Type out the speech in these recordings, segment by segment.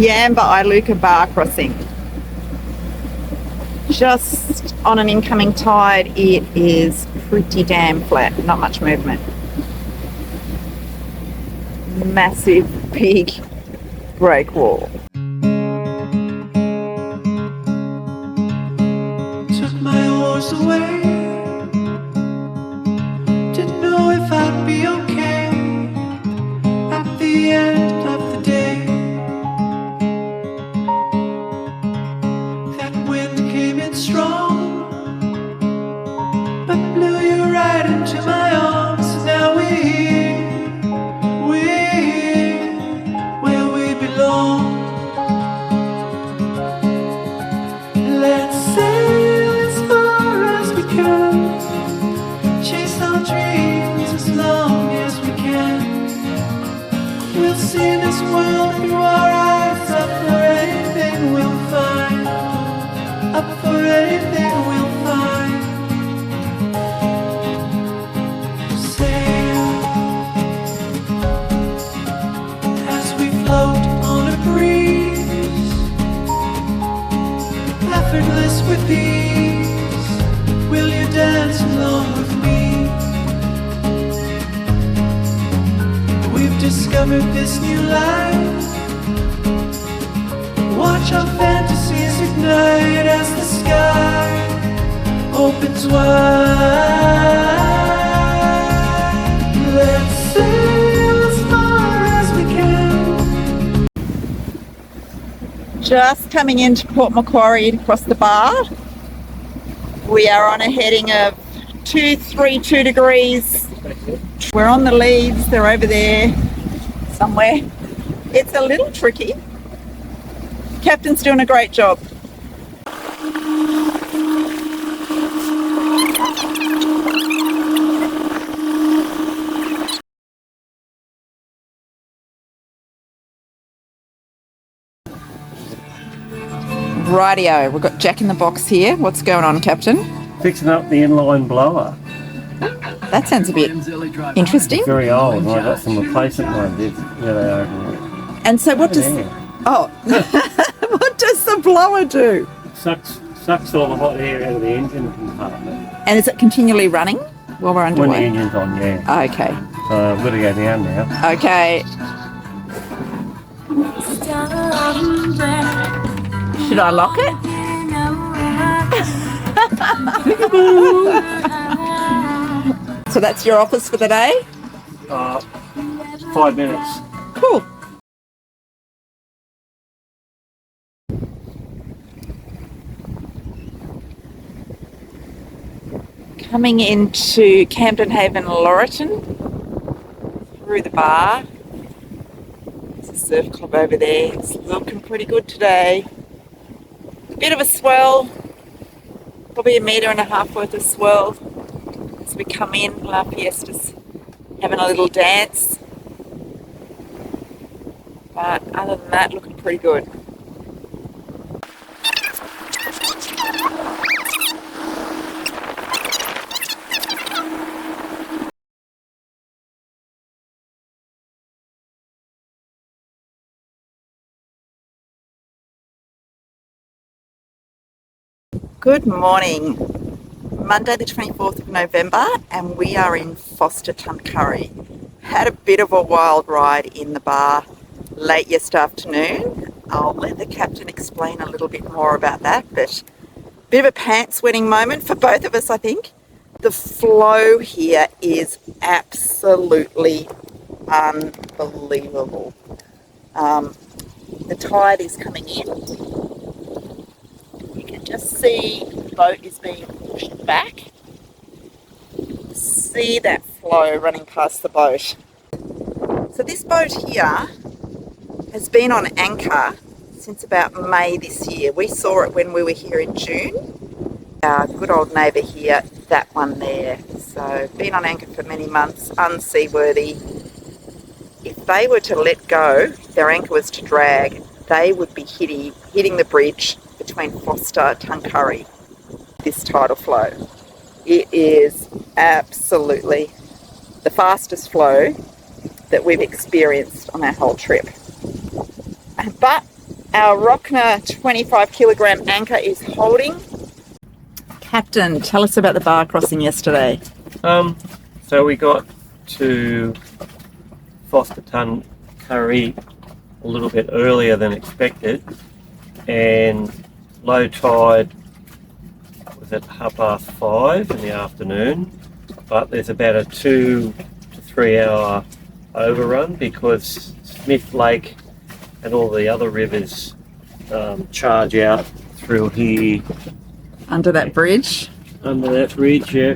Yamba-Iluka bar crossing. Just on an incoming tide, it is pretty damn flat, not much movement. Massive, big breakwall. Took my horse away. Didn't know if I'd be okay at the end of the day. That wind came in strong, but blew you right into my arms. Now we're here, where we belong. Let's sail as far as we can, chase our dreams as long as we can. We'll see this world through our eyes, up for anything we'll find, up for anything we'll find. Sail as we float on a breeze, effortless with ease. Will you dance along with me? We've discovered this new life. Watch our fantasies ignite as the sky opens wide. Let's sail as far as we can. Just coming into Port Macquarie to cross the bar. We are on a heading of 232 degrees. We're on the leads, they're over there somewhere. It's a little tricky. Captain's doing a great job. Rightio, we've got Jack in the box here. What's going on, Captain? Fixing up the inline blower. That sounds a bit interesting. Very old, and I got some replacement ones. Yeah, they are. And so what does... Oh, what does the blower do? Sucks all the hot air out of the engine compartment. And is it continually running while we're underway? When the engine's on, yeah. Okay. So I've got to go down now. Okay. Should I lock it? So that's your office for the day? 5 minutes. Cool. Coming into Camden Haven-Laurieton through the bar. There's a surf club over there. It's looking pretty good today. Bit of a swell, probably 1.5 meters worth of swell as we come in. La Fiesta's having a little dance, but other than that, looking pretty good. Good morning. Monday the 24th of November and we are in Forster-Tuncurry. Had a bit of a wild ride in the bar late yesterday afternoon. I'll let the captain explain a little bit more about that, but a bit of a pants wetting moment for both of us, I think. The flow here is absolutely unbelievable. The tide is coming in. Just see the boat is being pushed back. See that flow running past the boat. So this boat here has been on anchor since about May this year. We saw it when we were here in June. Our good old neighbour here, that one there. So been on anchor for many months, unseaworthy. If they were to let go, their anchor was to drag, they would be hitting the bridge between Forster-Tuncurry, this tidal flow. It is absolutely the fastest flow that we've experienced on our whole trip. But Our Rockner 25 kilogram anchor is holding. Captain, tell us about the bar crossing yesterday. So we got to Forster-Tuncurry a little bit earlier than expected, and low tide was at 5:30 in the afternoon, but there's about a 2 to 3 hour overrun because Smith Lake and all the other rivers charge out through here. Under that bridge? Under that bridge, yeah.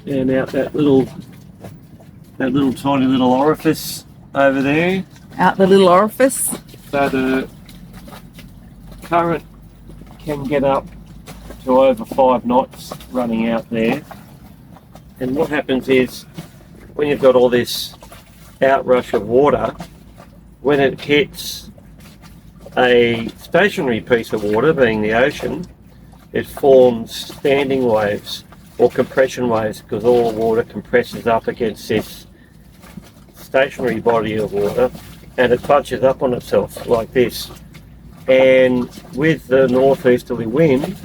And out that little tiny little orifice over there. Out the little orifice? So the current can get up to over 5 knots running out there. And what happens is, when you've got all this outrush of water, when it hits a stationary piece of water, being the ocean, it forms standing waves or compression waves because all the water compresses up against this stationary body of water and it bunches up on itself like this. And with the northeasterly wind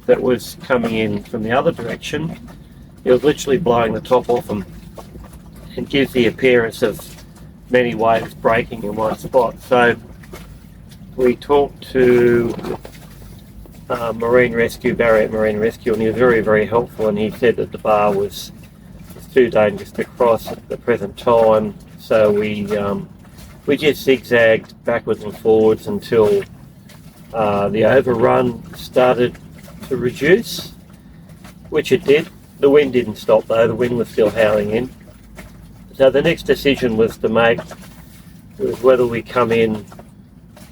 that was coming in from the other direction, it was literally blowing the top off them and gives the appearance of many waves breaking in one spot. So we talked to Marine Rescue, Barrier Marine Rescue, and he was very, very helpful, and he said that the bar was too dangerous to cross at the present time, so we just zigzagged backwards and forwards until the overrun started to reduce, which it did. The wind didn't stop though, the wind was still howling in. So the next decision was to make was whether we come in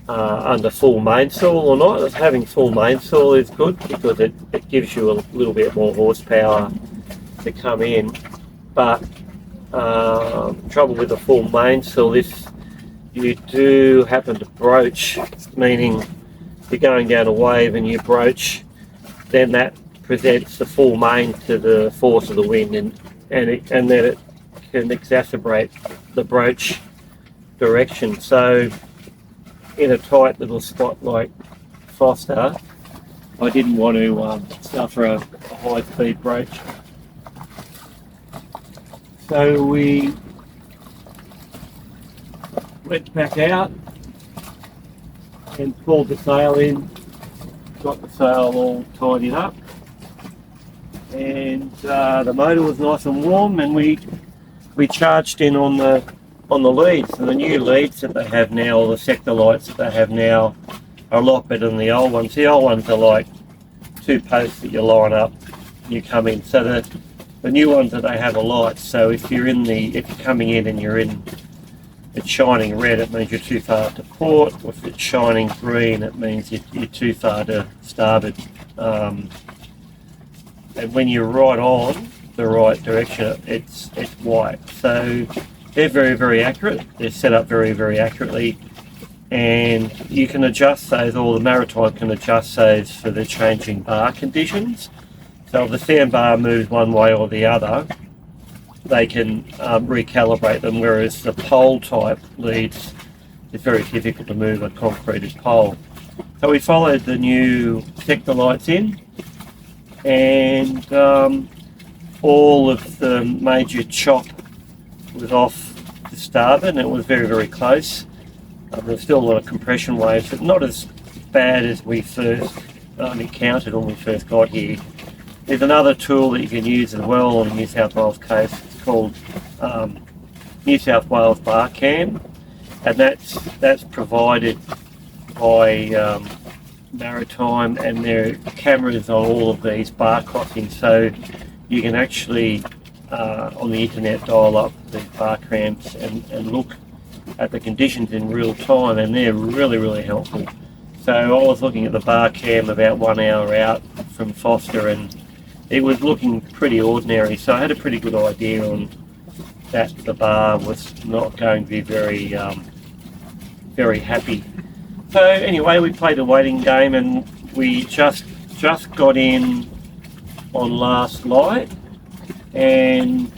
under full mainsail or not. Having full mainsail is good because it gives you a little bit more horsepower to come in, but trouble with the full mainsail, if you do happen to broach, meaning you're going down a wave and you broach, then that presents the full main to the force of the wind, and then it can exacerbate the broach direction. So in a tight little spot like Forster, I didn't want to suffer a high speed broach. So we went back out and pulled the sail in, got the sail all tidied up, and the motor was nice and warm, and we charged in on the leads. And the new leads that they have now, or the sector lights that they have now, are a lot better than the old ones. The old ones are like 2 posts that you line up and you come in. So the new ones that they have are lights. So if you're coming in and it's shining red, it means you're too far to port. If it's shining green, it means you're too far to starboard. And when you're right on the right direction, it's white. So they're very, very accurate. They're set up very, very accurately, and you can adjust those, or the Maritime can adjust those for the changing bar conditions. So if the sandbar moves one way or the other, they can recalibrate them, whereas the pole type leads, it's very difficult to move a concreted pole. So we followed the new sector lights in, and all of the major chop was off to starboard, and it was very, very close. There's still a lot of compression waves, but not as bad as we first encountered when we first got here. There's another tool that you can use as well on the New South Wales coast. It's called New South Wales Bar Cam, and that's provided by Maritime, and there are cameras on all of these bar crossings, so you can actually on the internet dial up these bar cramps and look at the conditions in real time, and they're really, really helpful. So I was looking at the bar cam about 1 hour out from Forster, and it was looking pretty ordinary, so I had a pretty good idea on that the bar was not going to be very very happy. So anyway, we played a waiting game, and we just got in on last light, and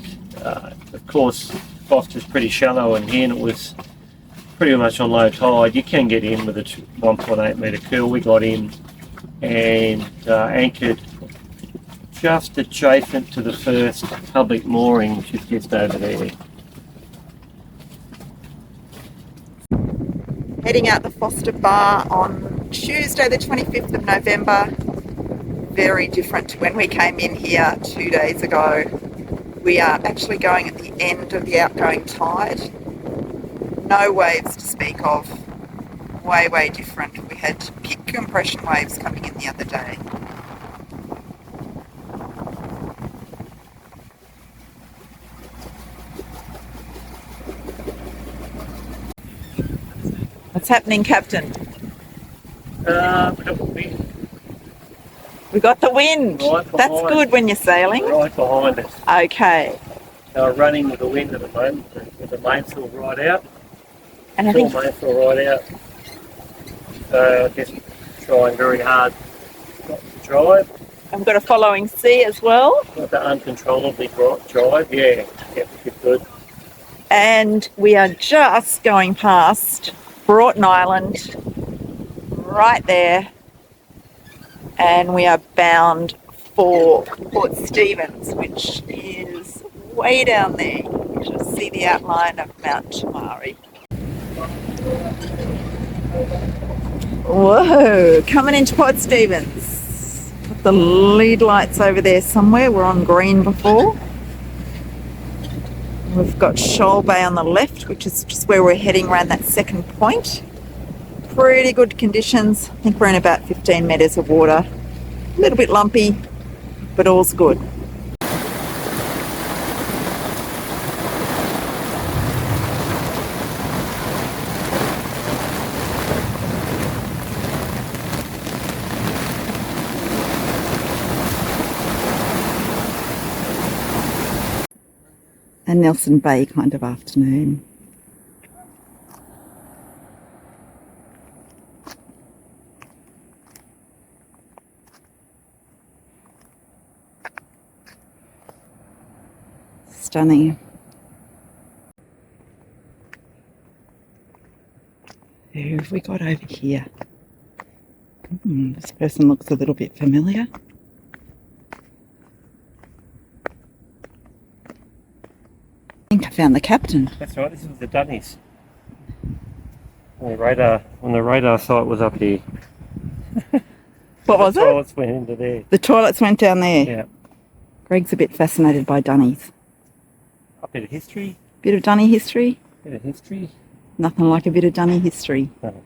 of course Foster's pretty shallow in here, and it was pretty much on low tide. You can get in with a 1.8 metre keel. We got in and anchored just adjacent to the first public mooring, which is just over there. Heading out the Forster Bar on Tuesday the 25th of November. Very different to when we came in here 2 days ago. We are actually going at the end of the outgoing tide. No waves to speak of. Way different. We had big compression waves coming in the other day. What's happening, Captain? We got the wind We got the wind. right That's behind. good when you're sailing. Right behind us. Okay. We're running with the wind at the moment, with the mainsail right out. And I Full think mainsail right out. So just trying very hard not to drive. I've got a following sea as well. Not to uncontrollably drive. Yeah, it's good. And we are just going past Broughton Island, right there. And we are bound for Port Stephens, which is way down there. You can just see the outline of Mount Macquarie. Whoa, coming into Port Stephens. Got the lead lights over there somewhere. We're on green before. We've got Shoal Bay on the left, which is just where we're heading around that second point. Pretty good conditions. I think we're in about 15 metres of water. A little bit lumpy, but all's good. A Nelson Bay kind of afternoon. Stunning. Who have we got over here? This person looks a little bit familiar. I think I found the captain. That's right, this is the Dunnies. When the radar site was up here. What was The it? toilets went into there. The toilets went down there. Yeah. Greg's a bit fascinated by dunnies. A bit of history. Bit of dunny history? Bit of history. Nothing like a bit of dunny history. No.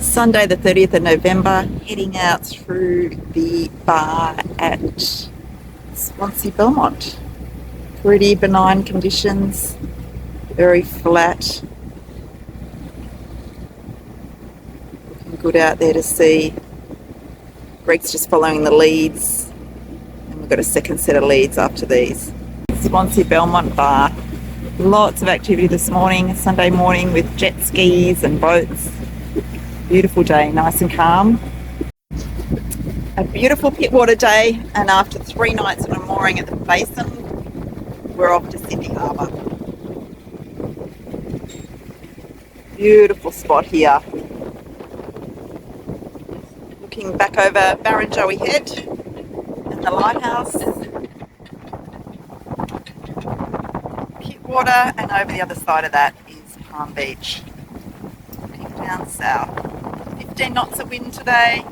Sunday the 30th of November, heading out through the bar at Swansea Belmont. Pretty benign conditions, very flat. Looking good out there to see. Greg's just following the leads, and we've got a second set of leads after these. Swansea Belmont Bar. Lots of activity this morning, Sunday morning, with jet skis and boats. Beautiful day, nice and calm. A beautiful Pittwater day, and after 3 nights on a mooring at the basin, we're off to Sydney Harbour. Beautiful spot here. Looking back over Barrenjoey Head and the lighthouse. Pittwater, and over the other side of that is Palm Beach. Looking down south. 15 knots of wind today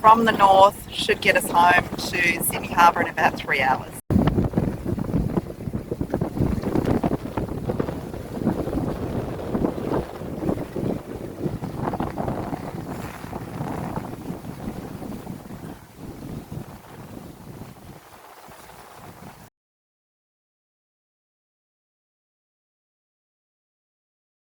from the north, should get us home to Sydney Harbour in about 3 hours.